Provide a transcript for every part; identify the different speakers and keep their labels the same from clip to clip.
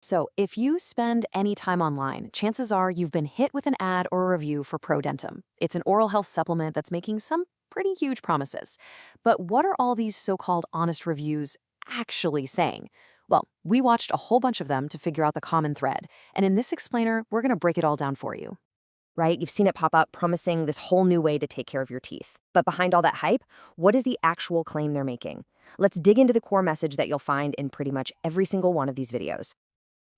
Speaker 1: So, if you spend any time online, chances are you've been hit with an ad or a review for ProDentim. It's an oral health supplement that's making some pretty huge promises. But what are all these so-called honest reviews actually saying? Well, we watched a whole bunch of them to figure out the common thread. And in this explainer, we're going to break it all down for you.
Speaker 2: Right? You've seen it pop up promising this whole new way to take care of your teeth. But behind all that hype, what is the actual claim they're making? Let's dig into the core message that you'll find in pretty much every single one of these videos.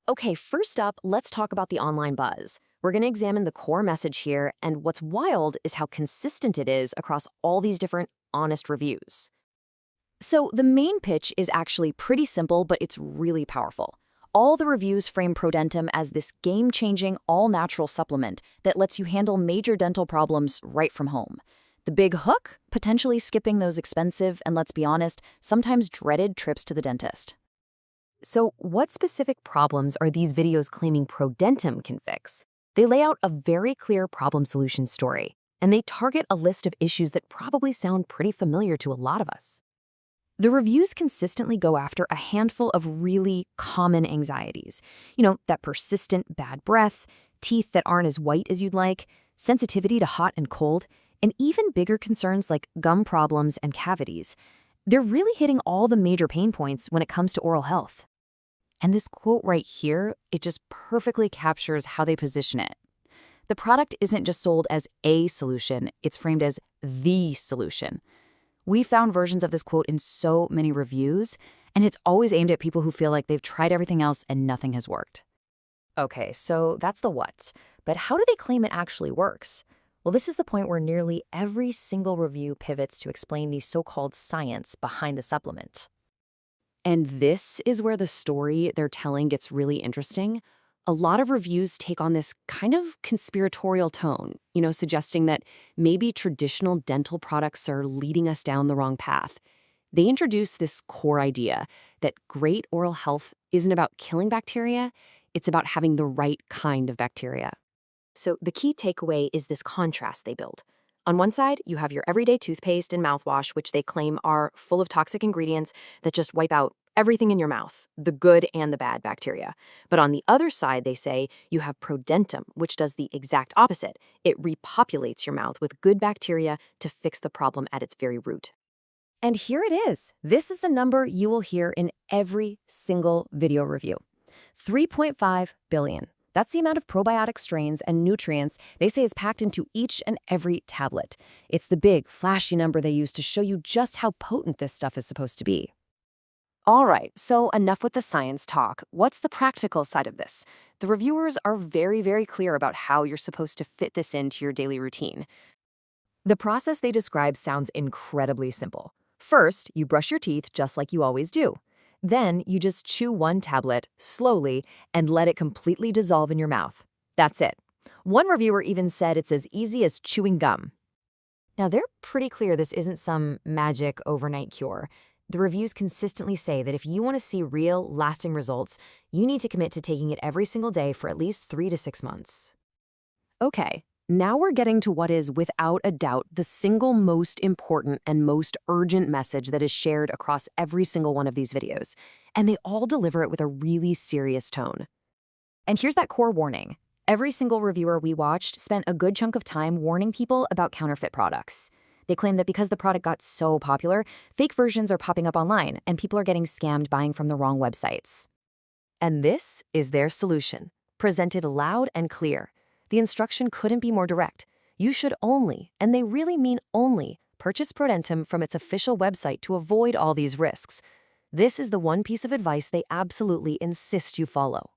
Speaker 1: Okay, first up, let's talk about the online buzz. We're going to examine the core message here, and what's wild is how consistent it is across all these different honest reviews. So the main pitch is actually pretty simple, but it's really powerful. All the reviews frame ProDentim as this game-changing, all-natural supplement that lets you handle major dental problems right from home. The big hook? Potentially skipping those expensive and, let's be honest, sometimes dreaded trips to the dentist. So what specific problems are these videos claiming ProDentim can fix? They lay out a very clear problem-solution story, and they target a list of issues that probably sound pretty familiar to a lot of us. The reviews consistently go after a handful of really common anxieties. That persistent bad breath, teeth that aren't as white as you'd like, sensitivity to hot and cold, and even bigger concerns like gum problems and cavities. They're really hitting all the major pain points when it comes to oral health. And this quote right here, it just perfectly captures how they position it. The product isn't just sold as a solution, it's framed as the solution. We found versions of this quote in so many reviews, and it's always aimed at people who feel like they've tried everything else and nothing has worked. Okay, so that's the what. But how do they claim it actually works? Well, this is the point where nearly every single review pivots to explain the so-called science behind the supplement. And this is where the story they're telling gets really interesting. A lot of reviews take on this kind of conspiratorial tone, suggesting that maybe traditional dental products are leading us down the wrong path. They introduce this core idea that great oral health isn't about killing bacteria, it's about having the right kind of bacteria. So the key takeaway is this contrast they build. On one side, you have your everyday toothpaste and mouthwash, which they claim are full of toxic ingredients that just wipe out everything in your mouth, the good and the bad bacteria. But on the other side, they say you have ProDentim, which does the exact opposite. It repopulates your mouth with good bacteria to fix the problem at its very root. And here it is. This is the number you will hear in every single video review. 3.5 billion. That's the amount of probiotic strains and nutrients they say is packed into each and every tablet. It's the big, flashy number they use to show you just how potent this stuff is supposed to be. All right, so enough with the science talk. What's the practical side of this? The reviewers are very, very clear about how you're supposed to fit this into your daily routine. The process they describe sounds incredibly simple. First, you brush your teeth just like you always do. Then, you just chew one tablet, slowly, and let it completely dissolve in your mouth. That's it. One reviewer even said it's as easy as chewing gum. Now, they're pretty clear this isn't some magic overnight cure. The reviews consistently say that if you want to see real, lasting results, you need to commit to taking it every single day for at least 3 to 6 months. Okay, now we're getting to what is, without a doubt, the single most important and most urgent message that is shared across every single one of these videos, and they all deliver it with a really serious tone. And here's that core warning. Every single reviewer we watched spent a good chunk of time warning people about counterfeit products. They claim that because the product got so popular, fake versions are popping up online and people are getting scammed buying from the wrong websites. And this is their solution, presented loud and clear. The instruction couldn't be more direct. You should only, and they really mean only, purchase ProDentim from its official website to avoid all these risks. This is the one piece of advice they absolutely insist you follow.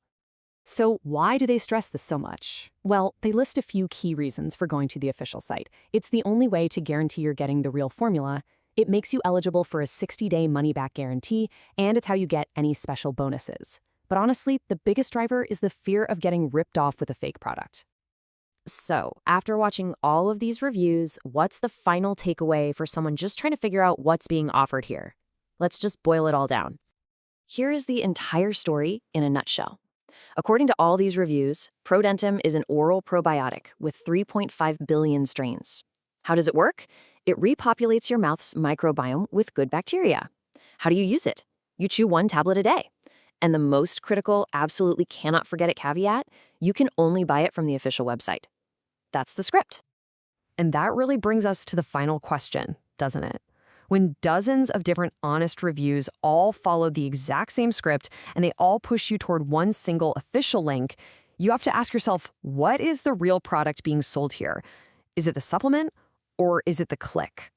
Speaker 1: So why do they stress this so much? Well, they list a few key reasons for going to the official site. It's the only way to guarantee you're getting the real formula. It makes you eligible for a 60-day money-back guarantee, and it's how you get any special bonuses. But honestly, the biggest driver is the fear of getting ripped off with a fake product. So, after watching all of these reviews, what's the final takeaway for someone just trying to figure out what's being offered here? Let's just boil it all down. Here is the entire story in a nutshell. According to all these reviews, ProDentim is an oral probiotic with 3.5 billion strains. How does it work? It repopulates your mouth's microbiome with good bacteria. How do you use it? You chew one tablet a day. And the most critical, absolutely cannot forget it caveat, you can only buy it from the official website. That's the script.
Speaker 2: And that really brings us to the final question, doesn't it? When dozens of different honest reviews all follow the exact same script and they all push you toward one single official link, you have to ask yourself, what is the real product being sold here? Is it the supplement or is it the click?